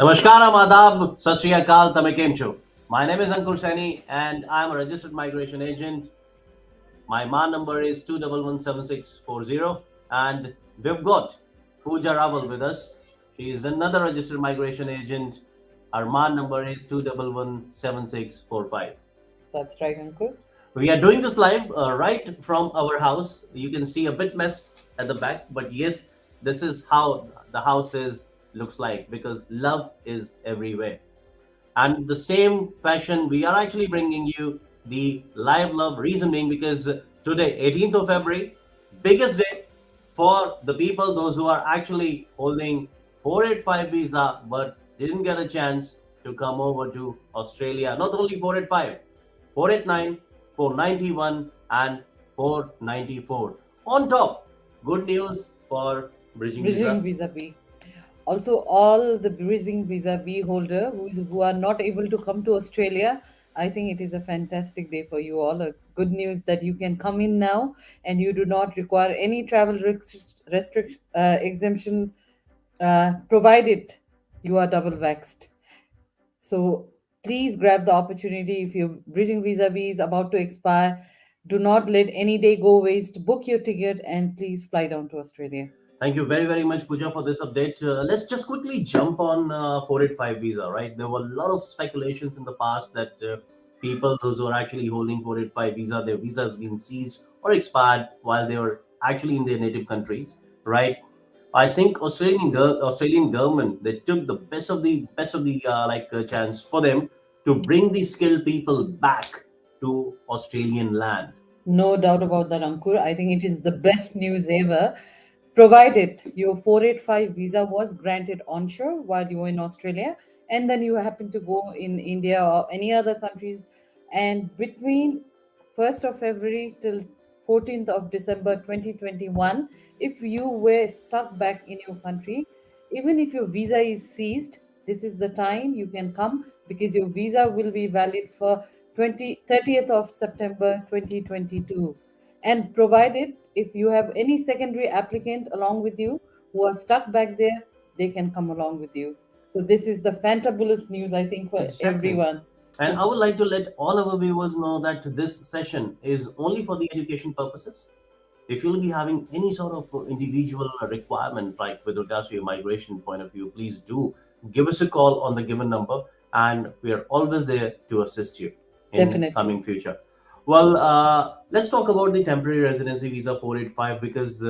Namaskaram, Adab, Sat Shri Akal, Tame Kem Cho. My name is Ankur and I'm a registered migration agent. My MARN number is 2117640 and we've got Pooja Raval with us. She is another registered migration agent. Our MARN number is 2117645. That's right, Ankur. We are doing this live right from our house. You can see a bit mess at the back, but yes, this is how the house is looks like because love is everywhere. And the same fashion, we are actually bringing you the live love reason being because today, 18th of February, biggest day for the people, those who are actually holding 485 visa but didn't get a chance to come over to Australia. Not only 485, 489, 491, and 494. On top, good news for bridging Bridging visa. Visa B. Also, all the Bridging Visa B holder who are not able to come to Australia, I think it is a fantastic day for you all. A good news that you can come in now and you do not require any travel restriction exemption, provided you are double vaxxed. So please grab the opportunity. If your bridging visa B is about to expire, do not let any day go waste. Book your ticket and please fly down to Australia. Thank you very, very much, Pooja, for this update. Let's just quickly jump on 485 visa, right? There were a lot of speculations in the past that people, those who are actually holding 485 visa, their visa has been seized or expired while they were actually in their native countries, right? I think Australian government they took the best of the chance for them to bring the skilled people back to Australian land. No doubt about that, Ankur. I think it is the best news ever. Provided your 485 visa was granted onshore while you were in Australia, and then you happen to go in India or any other countries, and between 1st of February till 14th of December 2021, if you were stuck back in your country, even if your visa is seized, this is the time you can come because your visa will be valid for 30th of September 2022. And provided if you have any secondary applicant along with you who are stuck back there, they can come along with you. So this is the fantabulous news, I think, for Exactly. everyone. And So I would like to let all our viewers know that this session is only for the education purposes. If you'll be having any sort of individual requirement, like with regards to your migration point of view, please do give us a call on the given number, and we are always there to assist you in definitely. coming future. Well, let's talk about the temporary residency visa 485 because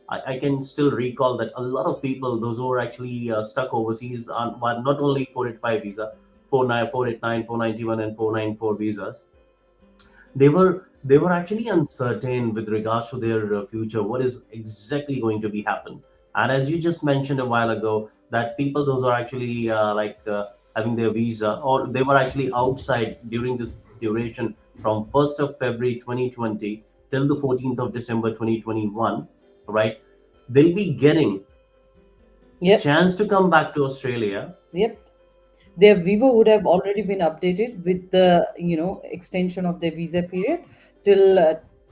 I can still recall that a lot of people, those who are actually stuck overseas on well, not only 485 visa, 489, 491, and 494 visas, they were actually uncertain with regards to their future. What is exactly going to be happen? And as you just mentioned a while ago, that people, those are actually having their visa, or they were actually outside during this duration from 1st of February 2020 till the 14th of December 2021, right? They'll be getting Yep. chance to come back to Australia. Yep. Their Vivo would have already been updated with the extension of their visa period till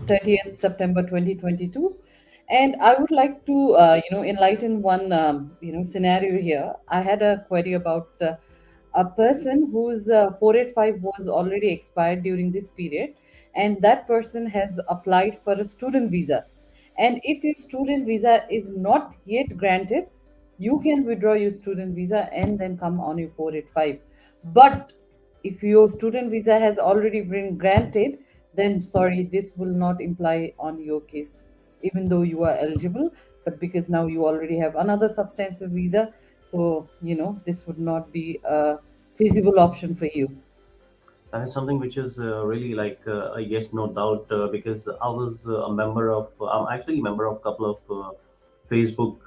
30th September 2022. And I would like to enlighten one scenario here. I had a query about a person whose 485 was already expired during this period, and that person has applied for a student visa. And if your student visa is not yet granted, you can withdraw your student visa and then come on your 485. But if your student visa has already been granted, then sorry, this will not imply on your case, even though you are eligible. But because now you already have another substantive visa, so this would not be a feasible option for you. And it's something which is really like a yes, no doubt, because I was a member of, I'm actually a member of a couple of Facebook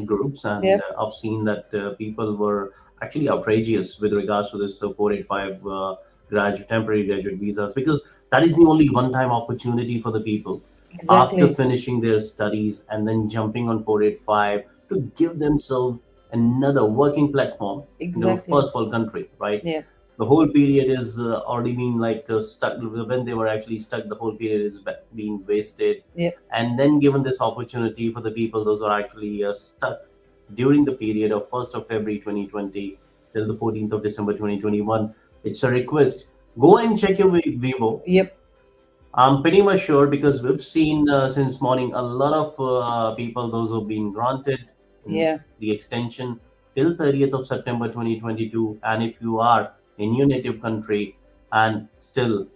groups, and Yep, I've seen that people were actually outrageous with regards to this 485 temporary graduate visas, because that is the only one-time opportunity for the people after exactly, finishing their studies and then jumping on 485 to give themselves another working platform in the exactly. first world country, right? Yeah. The whole period is already being like stuck. When they were actually stuck, the whole period is being wasted, Yeah. and then given this opportunity for the people those who are actually stuck, during the period of 1st of February 2020 till the 14th of December 2021. It's a request. Go and check your Vivo. Yep. I'm pretty much sure because we've seen since morning a lot of people, those who've been granted in Yeah. the extension till 30th of September 2022. And if you are in your native country and still,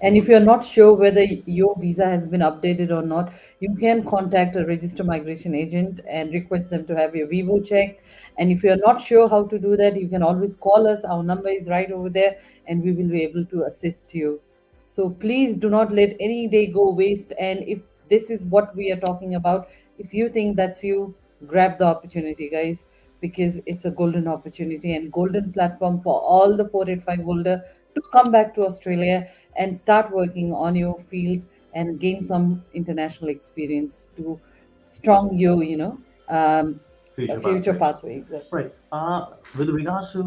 And if you're not sure whether your visa has been updated or not, you can contact a register migration agent and request them to have your Vivo checked. And if you're not sure how to do that, you can always call us. Our number is right over there, and we will be able to assist you. So please do not let any day go waste. And if this is what we are talking about, if you think that's you, grab the opportunity, guys, because it's a golden opportunity and golden platform for all the 485 holder to come back to Australia and start working on your field and gain some international experience to strong your, future future pathways. pathway. Exactly. Right. With regards to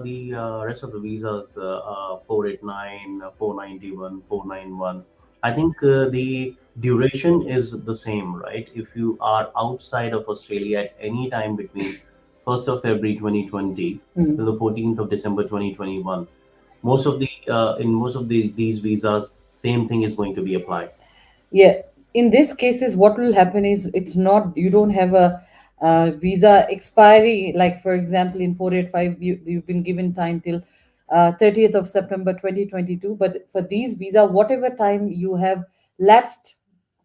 the rest of the visas, 489, 491, 491, I think the duration is the same, right? If you are outside of Australia at any time between 1st of February 2020 Hmm. till the 14th of December 2021, most of the in most of these visas, same thing is going to be applied. Yeah, in this cases, what will happen is it's not, you don't have a visa expiry. Like for example, in 485, you've been given time till 30th of September 2022. But for these visa, whatever time you have lapsed,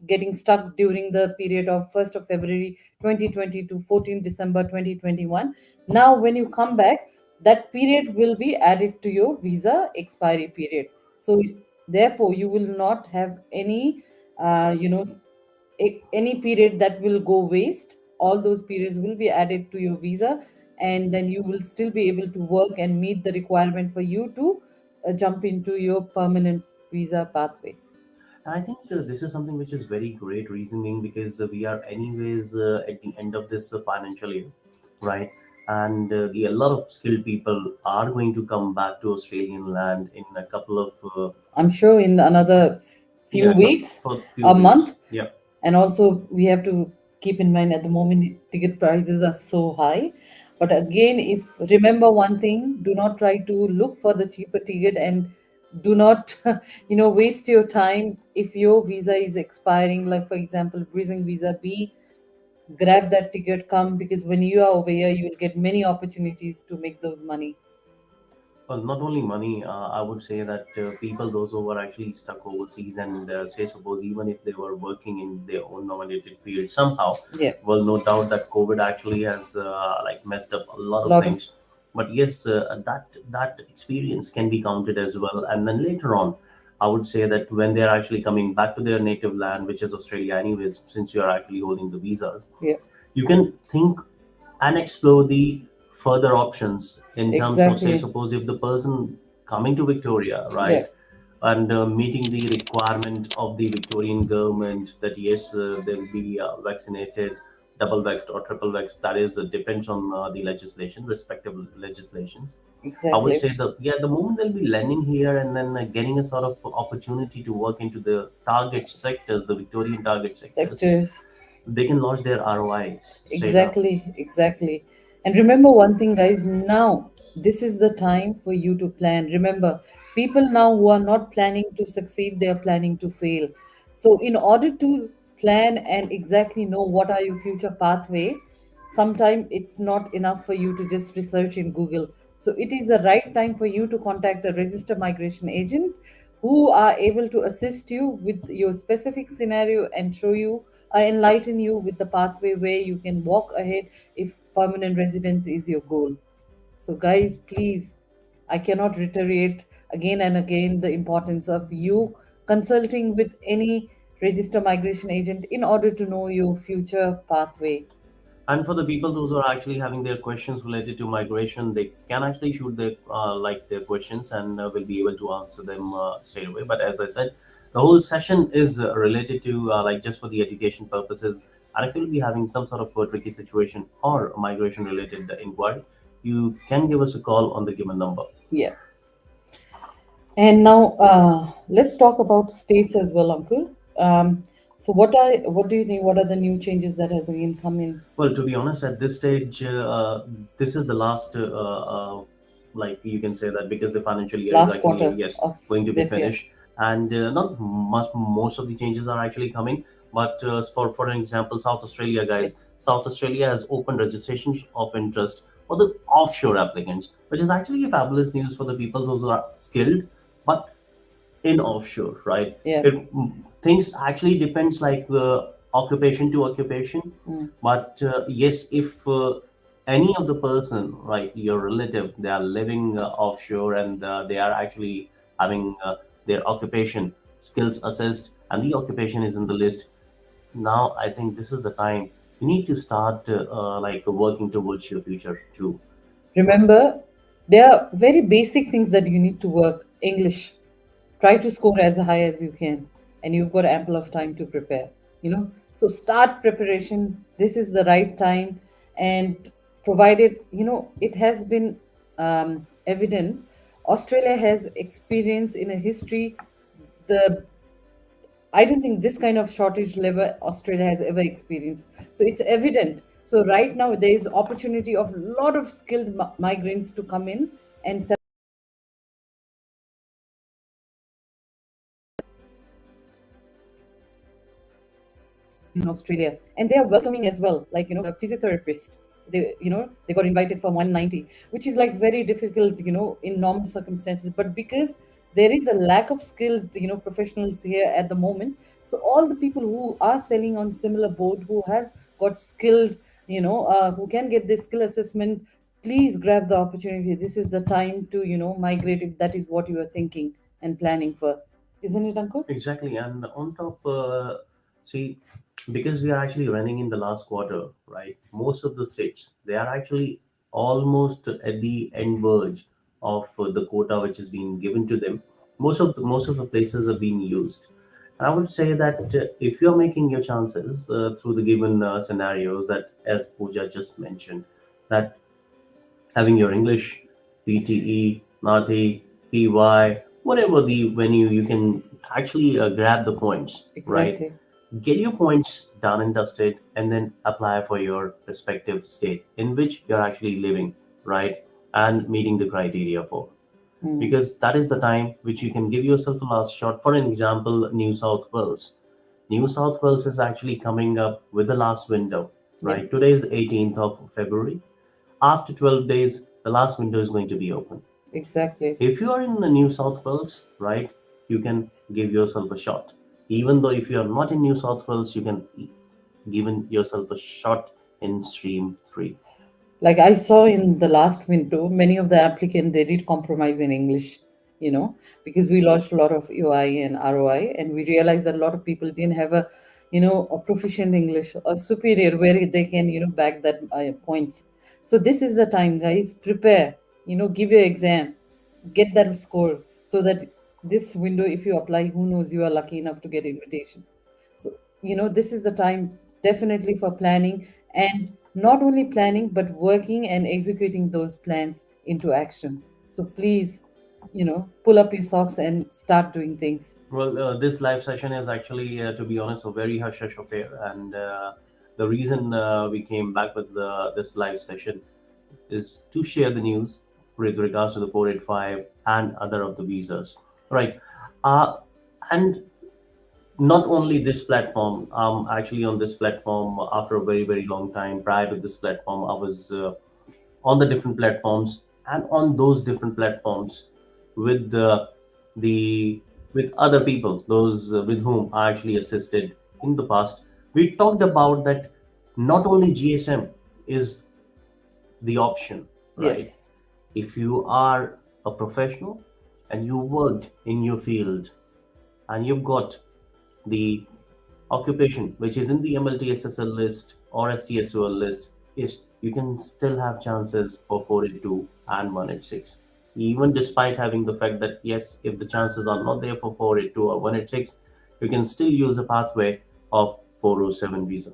getting stuck during the period of 1st of February 2020 to 14th December 2021. Now, when you come back, that period will be added to your visa expiry period. So, therefore, you will not have any uh, you know any period that will go waste. All those periods will be added to your visa, and then you will still be able to work and meet the requirement for you to jump into your permanent visa pathway. And I think this is something which is very great reasoning because we are anyways at the end of this financial year, right? And a lot of skilled people are going to come back to Australian land in a couple of I'm sure in another few yeah, weeks, for a few a weeks. month. Yeah. And also, we have to keep in mind at the moment ticket prices are so high. But again, if remember one thing, do not try to look for the cheaper ticket, and do not waste your time. If your visa is expiring, like for example, bridging visa B, grab that ticket, come, because when you are over here, you will get many opportunities to make those money. Well, not only money, I would say that people, those who were actually stuck overseas, and say, suppose even if they were working in their own nominated field somehow, Yeah, well, no doubt that COVID actually has like messed up a lot of lot of. things. But yes, that experience can be counted as well. And then later on, I would say that when they're actually coming back to their native land, which is Australia, anyways, since you're actually holding the visas, Yeah, you can think and explore the further options in terms of, say, exactly. suppose if the person coming to Victoria, Yeah, right, and meeting the requirement of the Victorian government that yes, they'll be vaccinated, double vaxxed or triple vaxxed. That is depends on the legislation, respective legislations. I would exactly. say that yeah, the moment they'll be landing here and then getting a sort of opportunity to work into the target sectors, the Victorian target sectors, Sectors. they can launch their ROIs straight up. Exactly, exactly. And remember one thing, guys, now this is the time for you to plan. Remember, people now who are not planning to succeed, they are planning to fail. So, in order to plan and exactly know what are your future pathway, sometimes it's not enough for you to just research in Google. So, it is the right time for you to contact a registered migration agent who are able to assist you with your specific scenario and show you, enlighten you with the pathway where you can walk ahead if permanent residence is your goal. So, guys, please, I cannot reiterate again and again the importance of you consulting with any register migration agent in order to know your future pathway. And for the people those who are actually having their questions related to migration, they can actually shoot their their questions, and will be able to answer them straight away. But as I said, the whole session is related to like just for the education purposes. And if you'll be having some sort of a tricky situation or migration related inquiry, you can give us a call on the given number. Yeah. And now let's talk about states as well, Uncle. So what do you think? What are the new changes that has again come in Well, to be honest, at this stage, this is the last, like you can say that because the financial year is last actually, quarter yes, of going to be this year? finished, and not much, most of the changes are actually coming. But for an example, South Australia, Yeah, guys, South Australia has opened registrations of interest for the offshore applicants, which is actually a fabulous news for the people those who are skilled, but in offshore, right? yeah. It things actually depends like occupation to occupation, Mm. but yes, if any of the person, right, your relative, they are living offshore and they are actually having their occupation skills assessed and the occupation is in the list, now I think this is the time you need to start like working towards your future too. Remember, there are very basic things that you need to work. English. Try to score as high as you can, and you've got ample of time to prepare. So start preparation. This is the right time, and provided it has been evident, Australia has experience in a history. The I don't think this kind of shortage level Australia has ever experienced. So it's evident. So right now there is opportunity of a lot of skilled migrants to come in and settle in Australia, and they are welcoming as well. Like a physiotherapist, they got invited for 190, which is like very difficult, in normal circumstances. But because there is a lack of skilled, professionals here at the moment, so all the people who are selling on similar boat, who has got skilled, who can get this skill assessment, please grab the opportunity. This is the time to migrate if that is what you are thinking and planning for, isn't it, Ankur? Exactly, and on top, see, because we are actually running in the last quarter, right? Most of the states they are actually almost at the end verge of the quota which is being given to them. Most of the places are being used, and I would say that if you're making your chances through the given scenarios that, as Pooja just mentioned, that having your English, PTE, NATI, PY, whatever the venue, you can actually grab the points, right? Exactly. Get your points done and dusted, and then apply for your respective state in which you're actually living, right? And meeting the criteria for. Mm. Because that is the time which you can give yourself a last shot. For an example, New South Wales. New South Wales is actually coming up with the last window, Yep. right? Today is 18th of February. After 12 days, the last window is going to be open. Exactly. If you are in the New South Wales, right, you can give yourself a shot. Even though if you are not in New South Wales, you can give yourself a shot in Stream 3. Like I saw in the last window, many of the applicants they did compromise in English, because we lost a lot of UI and ROI, and we realized that a lot of people didn't have a proficient English, a superior where they can, back that points. So this is the time, guys. Prepare, give your exam, get that score, so that this window, if you apply, who knows, you are lucky enough to get invitation. So this is the time definitely for planning, and not only planning but working and executing those plans into action. So please, pull up your socks and start doing things. Well, this live session is actually, to be honest, a very hush hush affair. And the reason we came back with this live session is to share the news with regards to the 485 and other of the visas. Right. Uh, and not only this platform, actually on this platform after a very, very long time. Prior to this platform, I was on the different platforms, and on those different platforms with the with other people, those with whom I actually assisted in the past. We talked about that not only GSM is the option, right? Yes. If you are a professional and you worked in your field and you've got the occupation which is in the MLTSSL list or STSOL list, is you can still have chances for 482 and 186. Even despite having the fact that yes, if the chances are not there for 482 or 186, you can still use a pathway of 407 visa.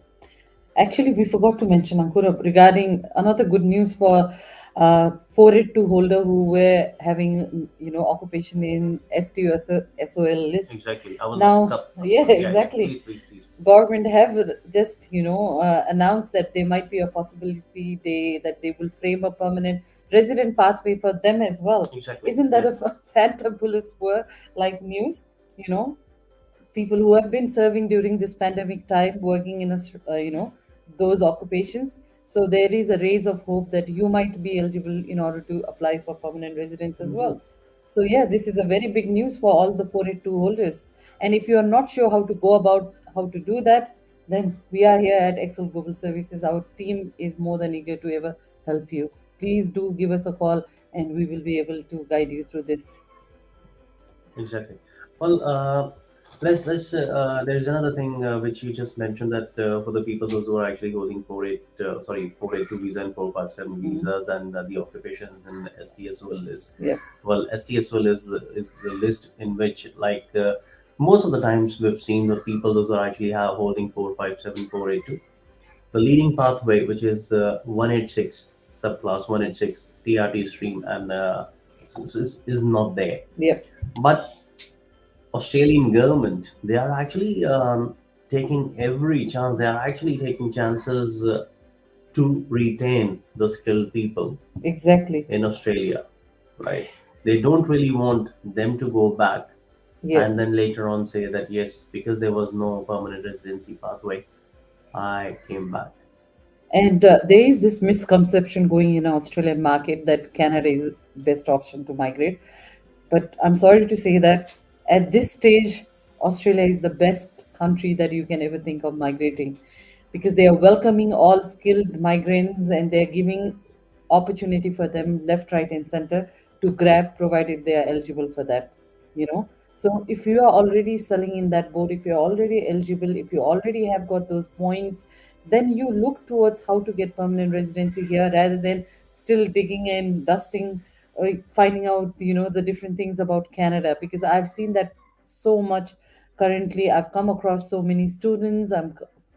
Actually, we forgot to mention, Ankura, regarding another good news for 482 holder who were having, occupation in STUSOL list. Exactly. I was Now, yeah, yeah, yeah. exactly. Please, please, please. government have just announced that there might be a possibility that they will frame a permanent resident pathway for them as well. Exactly. Isn't that a Yes. fantabulous word like news? You know, people who have been serving during this pandemic time, working in those occupations. So there is a rays of hope that you might be eligible in order to apply for permanent residence as Hmm. well. So yeah, this is a very big news for all the 482 holders. And if you are not sure how to go about how to do that, then we are here at Excel Global Services. Our team is more than eager to ever help you. Please do give us a call, and we will be able to guide you through this. Exactly. Well, let's. There's another thing which you just mentioned, that for the people those who are actually holding 482 visa and 457 Mhm. visas, and the occupations in STSOL list. Yeah, Well, STSOL is the list in which, like, most of the times we've seen the people those are actually have holding 457 482. The leading pathway, which is 186 subclass 186 TRT stream, and is not there. yeah, But Australian government, they are actually taking every chance. They are actually taking chances to retain the skilled people exactly. in Australia, right? They don't really want them to go back Yeah. and then later on say that yes, because there was no permanent residency pathway, I came back. And there is this misconception going in Australian market that Canada is best option to migrate. But I'm sorry to say that at this stage, Australia is the best country that you can ever think of migrating, because they are welcoming all skilled migrants and they're giving opportunity for them left, right, and center to grab, provided they are eligible for that. You know, so if you are already selling in that boat, if you're already eligible, if you already have got those points, then you look towards how to get permanent residency here rather than still digging and dusting, finding out the different things about Canada, because I've seen that so much. Currently I've come across so many students,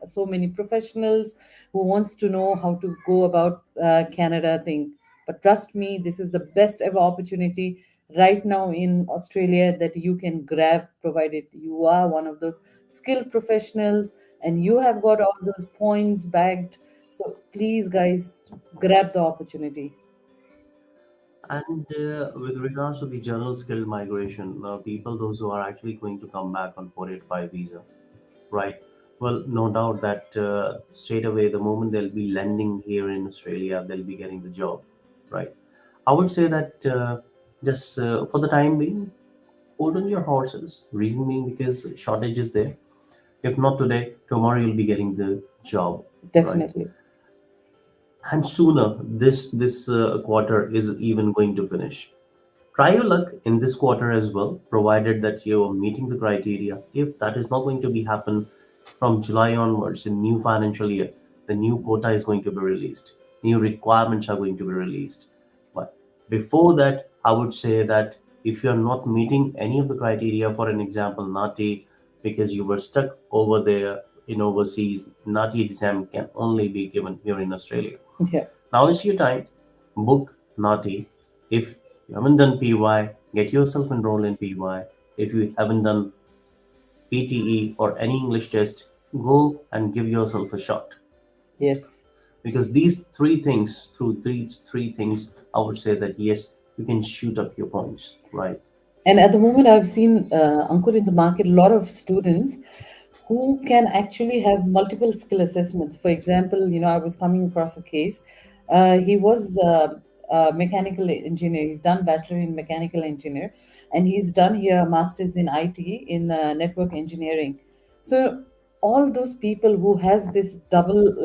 so many professionals who wants to know how to go about Canada thing. But trust me, this is the best ever opportunity right now in Australia that you can grab, provided you are one of those skilled professionals and you have got all those points bagged. So please, guys, grab the opportunity. And with regards to the general skilled migration, people those who are actually going to come back on 485 visa, right? Well, no doubt that straight away, the moment they'll be landing here in Australia, they'll be getting the job, right? I would say that just for the time being, hold on your horses. Reason being because shortage is there. If not today, tomorrow you'll be getting the job, right? Definitely. And sooner this quarter is even going to finish. Try your luck in this quarter as well, provided that you are meeting the criteria. If that is not going to be happen from July onwards in new financial year, the new quota is going to be released. New requirements are going to be released. But before that, I would say that if you are not meeting any of the criteria, for an example, NATI, because you were stuck over there in overseas, NATI exam can only be given here in Australia. Yeah. Now is your time. Book Naughty. If you haven't done PY, get yourself enrolled in PY. If you haven't done PTE or any English test, go and give yourself a shot. Yes. Because these three things, through these three things, I would say that yes, you can shoot up your points, right? And at the moment, I've seen, Ankur, in the market, a lot of students who can actually have multiple skill assessments. For example, I was coming across a case. He was a mechanical engineer. He's done bachelor in mechanical engineer, and he's done here a master's in IT in network engineering. So all those people who has this double,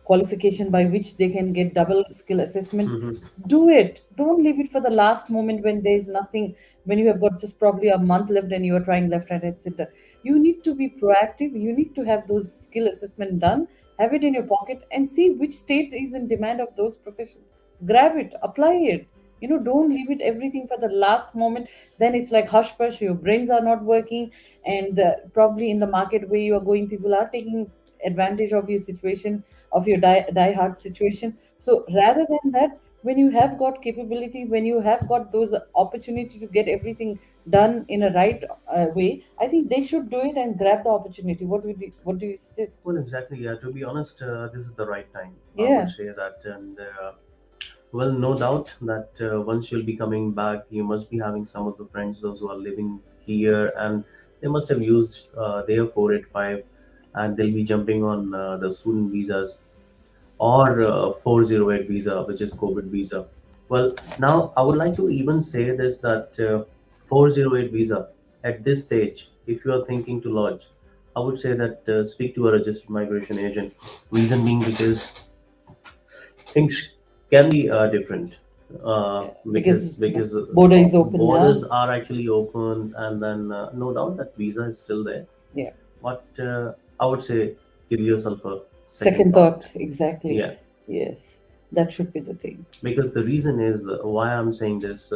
qualification by which they can get double skill assessment, Mhm. do it. Don't leave it for the last moment when there's nothing, when you have got just probably a month left and you are trying left, right, etc. You need to be proactive. You need to have those skill assessment done, have it in your pocket, and see which state is in demand of those professions. Grab it, apply it. Don't leave it everything for the last moment. Then it's like hush push, your brains are not working, and probably in the market where you are going, people are taking advantage of your situation, of your die hard situation. So rather than that, When you have got capability, when you have got those opportunity to get everything done in a right way, I think they should do it and grab the opportunity. What do you suggest? Well, exactly. Yeah. To be honest, this is the right time. I would Yeah, say that, and well, no doubt that once you'll be coming back, you must be having some of the friends those who are living here, and they must have used their 485, and they'll be jumping on the student visas or 408 visa, which is COVID visa. Well, now I would like to even say this that 408 visa at this stage, if you are thinking to lodge, I would say that speak to a registered migration agent. Reason being because things can be different because because border is open borders now. are actually open, and then no doubt that visa is still there. Yeah, But I would say give yourself a second second thought. thought, exactly. Yeah, Yes, that should be the thing. because the reason is why I'm saying this.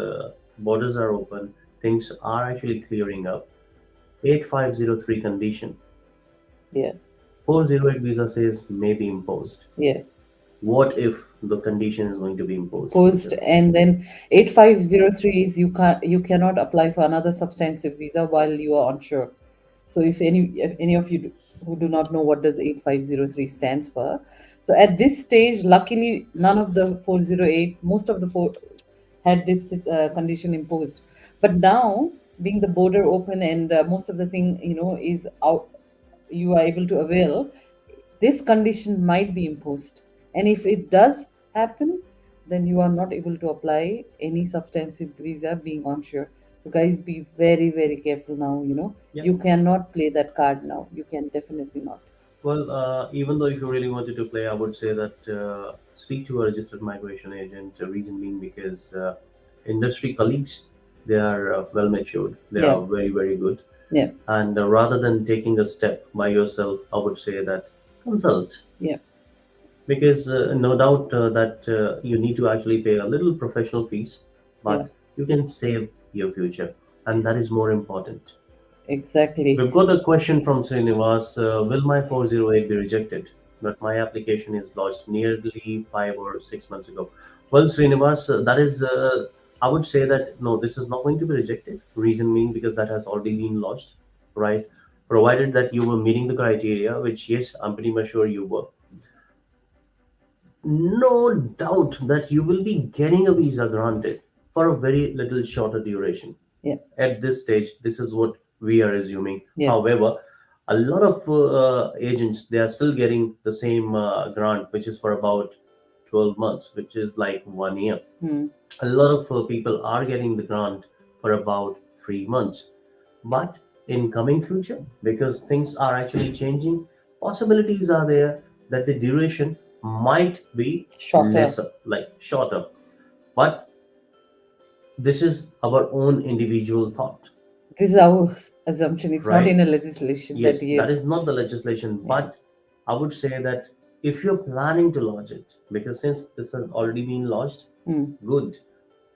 Borders are open, things are actually clearing up. 8503 condition, Yeah, 408 visa says may be imposed. yeah. What if the condition is going to be imposed, Post, Pooja? and then 8503 is you cannot apply for another substantive visa while you are onshore. So if any of you who do not know what does 8503 stands for, so at this stage, luckily none of the 408, most of the four had this condition imposed. But now, being the border open and most of the thing is out, you are able to avail, this condition might be imposed. And if it does happen, then you are not able to apply any substantive visa being onshore. So, guys, be very, very careful now. Yeah. You cannot play that card now. You can definitely not. Well, even though if you really wanted to play, I would say that speak to a registered migration agent. Reason being because industry colleagues, they are well matured. They Yeah, are very, very good. yeah, And rather than taking a step by yourself, I would say that consult, yeah, because no doubt that you need to actually pay a little professional fees, yeah, but you can save your future, and that is more important. exactly. We've got a question from Srinivas. Will my 408 be rejected? But my application is lodged nearly 5 or 6 months ago. Well, Srinivas, I would say that no, this is not going to be rejected. Reason being because that has already been lodged, right? Provided that you were meeting the criteria, which yes, I'm pretty much sure you were. No doubt that you will be getting a visa granted for a very little shorter duration. Yeah, At this stage, this is what we are assuming. yeah. However, a lot of agents, they are still getting the same grant, which is for about 12 months, which is like 1 year. Hmm. A lot of people are getting the grant for about 3 months. But in coming future, because things are actually changing, possibilities are there that the duration might be Shorter. lesser, like shorter. But this is our own individual thought, This is our assumption. It's not in right? a legislation that Yes, that yes. is not the legislation, Yeah. but I would say that if you're planning to lodge it, because since this has already been lodged, Hmm. good.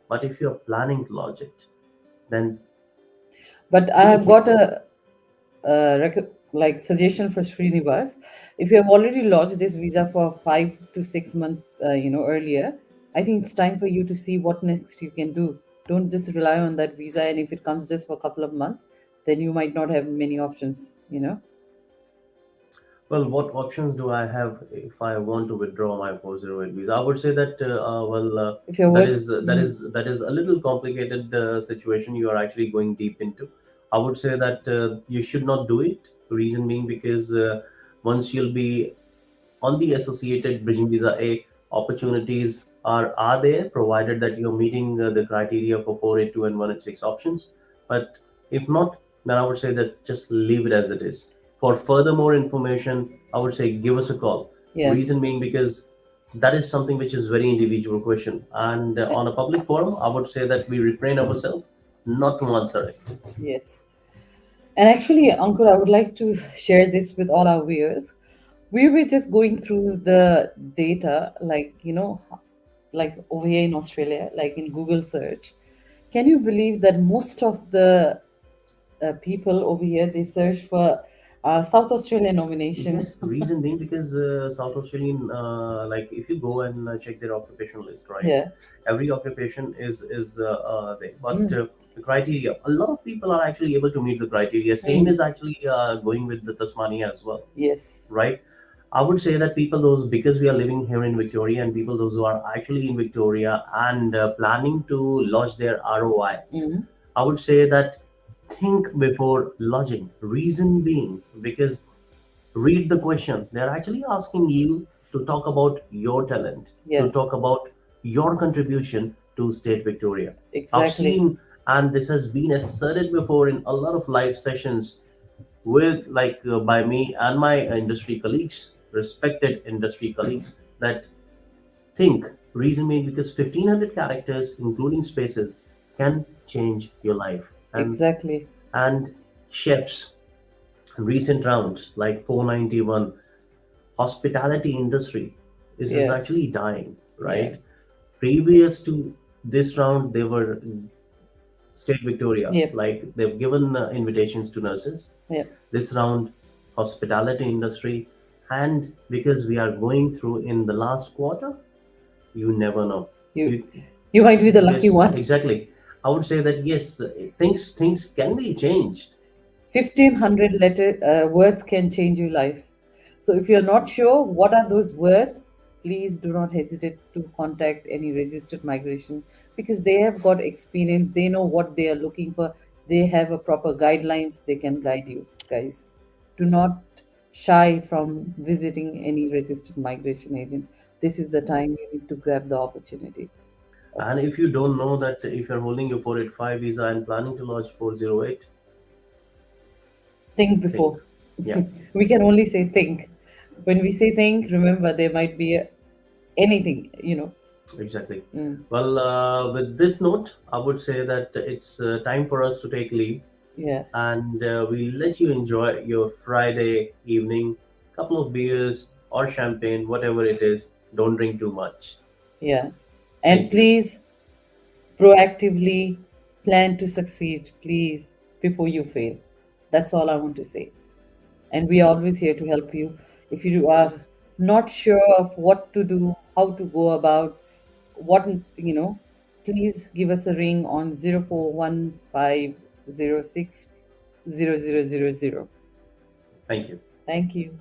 But if you're planning to lodge it, then But I be have got careful. like suggestion for Srinivas. If you have already lodged this visa for 5 to 6 months, earlier, I think it's time for you to see what next you can do. Don't just rely on that visa, and if it comes just for a couple of months, then you might not have many options. Well, what options do I have if I want to withdraw my 408 visa? I would say that If you're that work, is that is a little complicated situation you are actually going deep into. I would say that you should not do it. Reason being because once you'll be on the associated bridging visa A, opportunities are there provided that you're meeting the criteria for 482 and 186 options. But if not, then I would say that just leave it as it is. For further more information, I would say give us a call. yeah, Reason being because that is something which is very individual question, and on a public forum I would say that we refrain ourselves not to answer it. yes. And actually, Ankur, I would like to share this with all our viewers. We were just going through the data, like over here in Australia, like in Google search. Can you believe that most of the people over here they search for South Australia nomination. Yes, reason being because South Australian, like if you go and check their occupation list, right? Yeah. Every occupation is there, but Mm. the criteria. A lot of people are actually able to meet the criteria. Same Mm. is actually going with the Tasmania as well, Yes. right? I would say that people those because we are living here in Victoria and people those who are actually in Victoria and planning to lodge their ROI, Mm. I would say that think before lodging. Reason being because read the question. They're actually asking you to talk about your talent, to Yeah. talk about your contribution to State Victoria. I've Exactly. seen, and this has been asserted before in a lot of live sessions with by me and my industry colleagues, respected industry colleagues, that think reason being because 1500 characters, including spaces, can change your life. Exactly. And chefs, recent rounds like 491, hospitality industry is Yeah. actually dying, Yeah. right? Previous to this round, they were State Victoria, Yep. like they've given invitations to nurses. Yep. This round, hospitality industry, and because we are going through in the last quarter, you never know. You You, you might be the lucky yes, one. exactly. I would say that yes, things can be changed. 1500 words can change your life. So if you're not sure what are those words, please do not hesitate to contact any registered migration, because they have got experience, they know what they are looking for, they have a proper guidelines, they can guide you guys. Do not shy from visiting any registered migration agent. This is the time you need to grab the opportunity. And Okay. if you don't know that if you're holding your 485 visa and planning to lodge 408, Think think. before. Yeah, We can only say think. When we say think, remember there might be anything. exactly. Mm, Well, with this note, I would say that it's time for us to take leave, yeah, and we'll let you enjoy your Friday evening. Couple of beers or champagne, whatever it is. Don't drink too much. yeah. And Thank you. please proactively plan to succeed, please, before you fail. That's all I want to say. And we are always here to help you. If you are not sure of what to do, how to go about, please give us a ring on 0415060000. Thank you. Thank you.